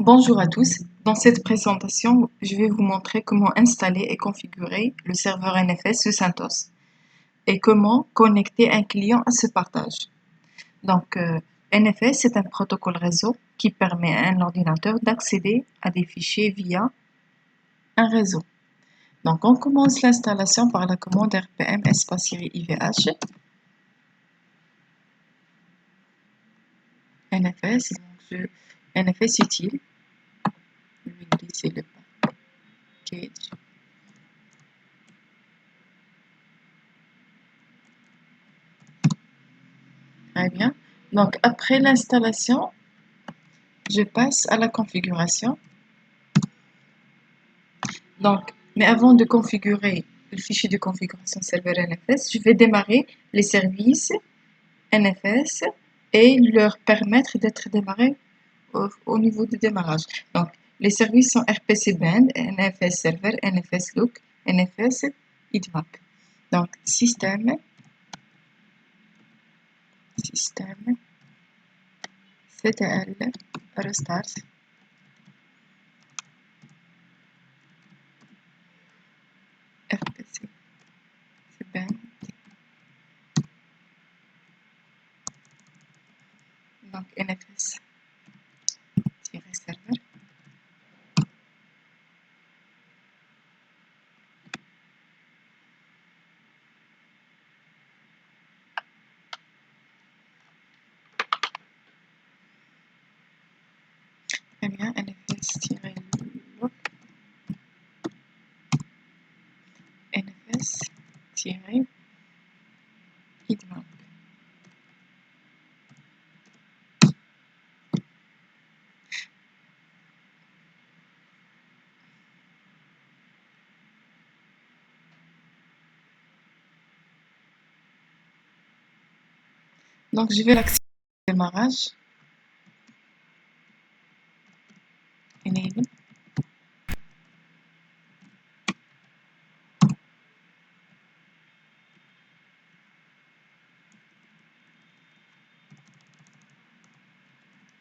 Bonjour à tous, dans cette présentation, je vais vous montrer comment installer et configurer le serveur NFS sous CentOS et comment connecter un client à ce partage. NFS est un protocole réseau qui permet à un ordinateur d'accéder à des fichiers via un réseau. Donc, on commence l'installation par la commande rpm espace-ivh NFS, NFS utile, je vais glisser le package. Très bien. Donc, après l'installation, je passe à la configuration. Mais avant de configurer le fichier de configuration serveur NFS, je vais démarrer les services NFS et leur permettre d'être démarrés au niveau du démarrage. Donc, les services sont RPC Band, NFS Server, NFS Look, NFS Heatmap. Donc, système, CTL, restart, RPC Band. Donc, NFS-server. Très bien, NFS-look, NFS-heatmap. Donc, je vais l'accéder au démarrage. Enable.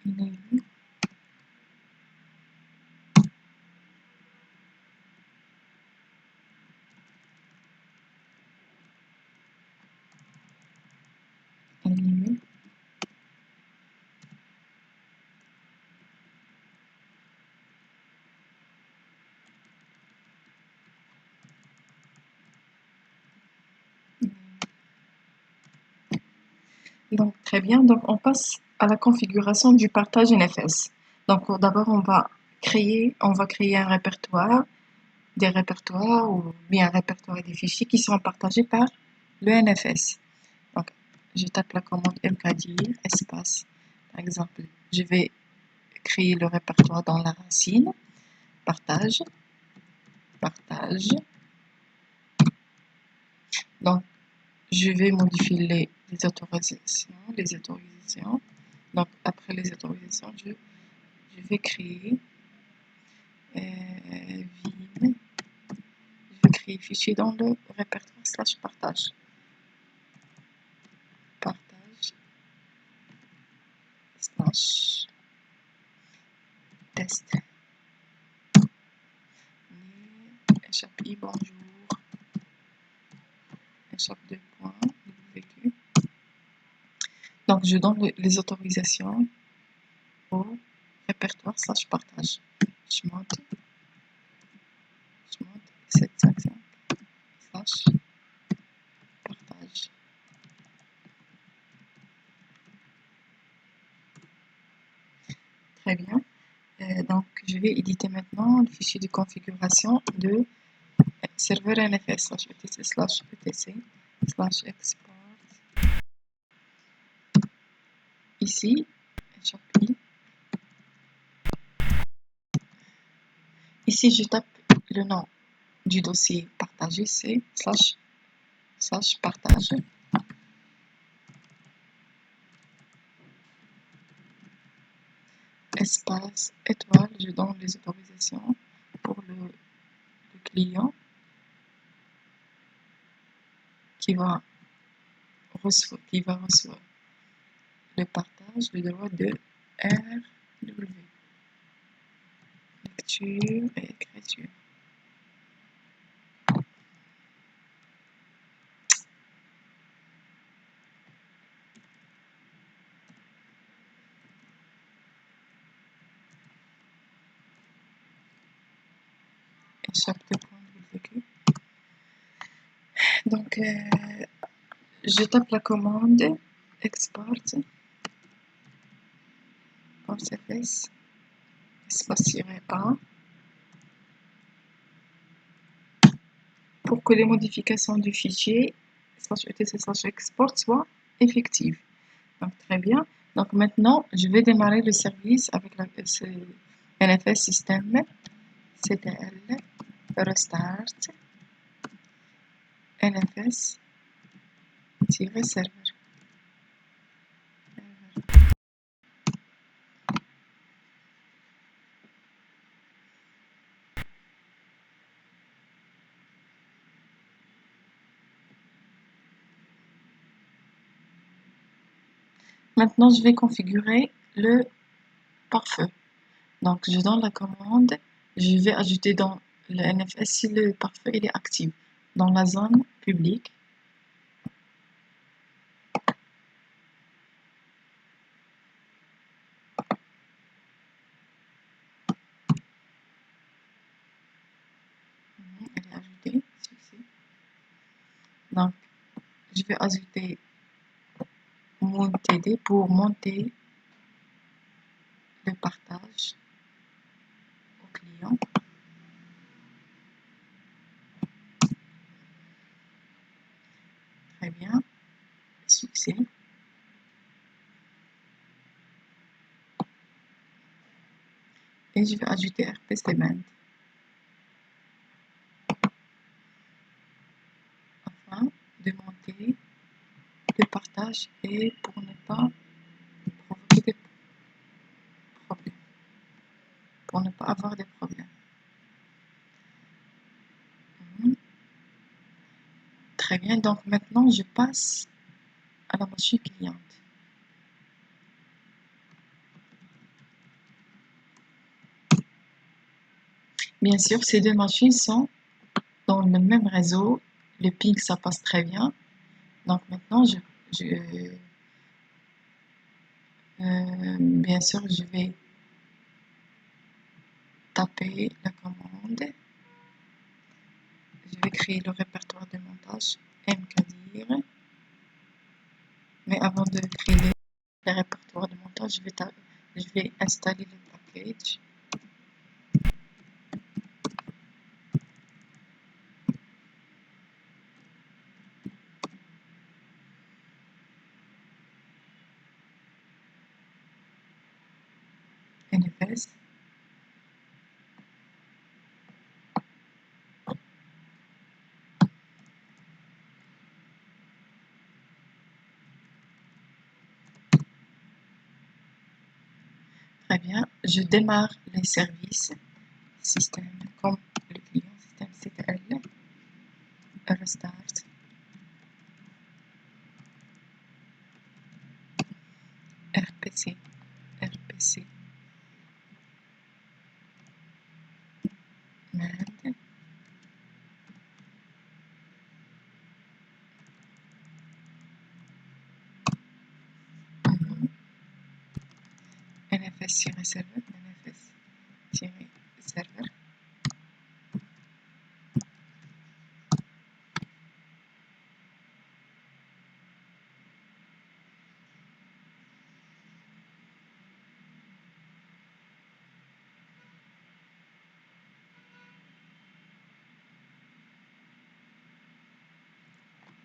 Enable. Enable. Donc, très bien. Donc, on passe à la configuration du partage NFS. Donc, d'abord, on va créer un répertoire, des répertoires ou bien un répertoire des fichiers qui seront partagés par le NFS. Donc, je tape la commande mkdir espace. Par exemple, je vais créer le répertoire dans la racine, partage. Donc, je vais modifier les autorisations. Donc, après les autorisations, je vais créer vim. Je vais créer fichier dans le répertoire / partage. /test. HAPI, bonjour. HAP 2 points, vécu. Donc, je donne les autorisations au répertoire / partage. Chmod 755 / partage. Très bien. Donc, je vais éditer maintenant le fichier de configuration de serveur NFS /etc/etc/export. Ici, ici, je tape le nom du dossier partagé, c'est / partage. Espace étoile, je donne les autorisations pour le client qui va recevoir le partage, le droit de RW. écriture et écriture. Échappe de point de vécu. Donc, je tape la commande export .cfs espace-a pour que les modifications du fichier /etc/export soient effectives. Donc, très bien. Donc, maintenant, je vais démarrer le service avec ce NFS système ctl restart nfs-server. Maintenant, je vais configurer le pare-feu. Donc, je donne la commande. Je vais ajouter dans le NFS si le pare-feu est actif dans la zone publique. Elle est ajoutée. Succès. Donc, je vais ajouter mon TD pour monter le partage au client. Très bien. Succès. Et je vais ajouter RP-Cement afin de monter le partage et pour ne pas provoquer des problèmes, pour ne pas avoir des problèmes. Très bien, donc maintenant je passe à la machine cliente. Bien sûr, ces deux machines sont dans le même réseau. Le ping, ça passe très bien. Donc maintenant, bien sûr, je vais taper la commande. Je vais créer le répertoire de montage mkdir. Mais avant de créer le répertoire de montage, je vais installer le package. NFS. Très bien, je démarre les services système comme le client système ctl restart rpc man nfs-server nfs-server.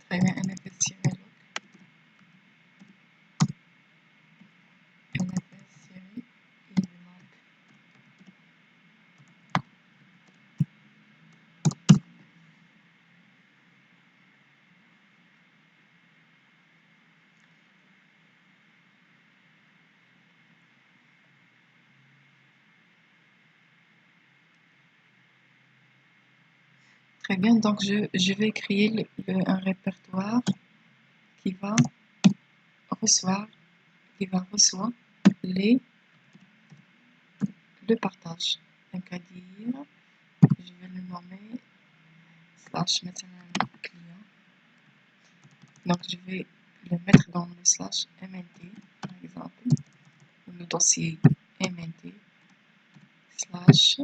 Très bien, nfs-log nfs-log. Très bien, donc je vais créer un répertoire qui va recevoir le partage. un cas dire, je vais le nommer slash maintenant client. Donc je vais le mettre dans le slash mnt par exemple, le dossier mnt slash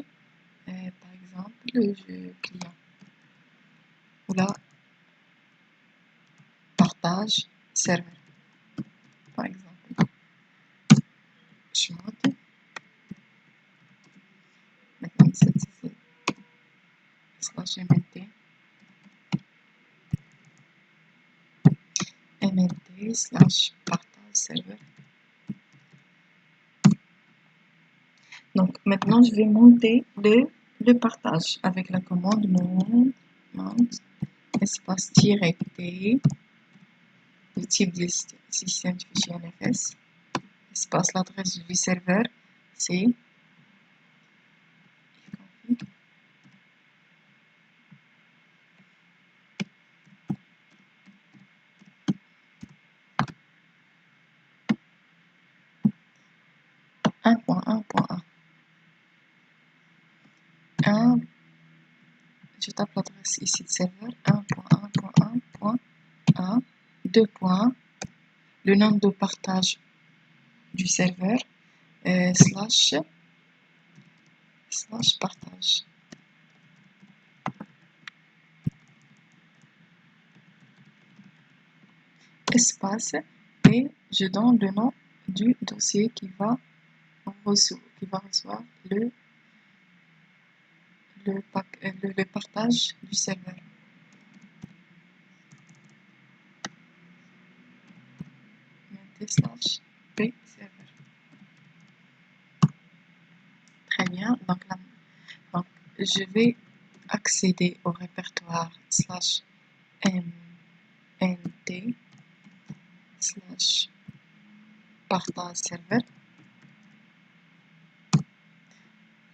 par exemple le client, ou là partage serveur par exemple. Je monte maintenant c'est slash mnt slash partage serveur. Donc maintenant je vais monter le partage avec la commande mount espace -t, le type du système de fichier NFS, espace l'adresse du serveur, c'est je tape l'adresse ici de serveur 1.1.1.1, 2 points, le nom de partage du serveur, slash partage. Espace et je donne le nom du dossier qui va recevoir le partage du serveur. Slash p serveur. Très bien. Donc là, je vais accéder au répertoire slash mnt slash partage serveur.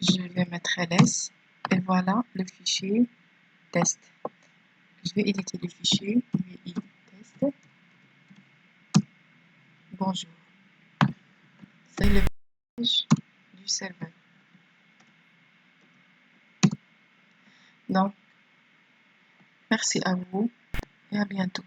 Je vais mettre ls et voilà le fichier test. Je vais éditer le fichier vi test. Bonjour. C'est le page du serveur. Donc, merci à vous et à bientôt.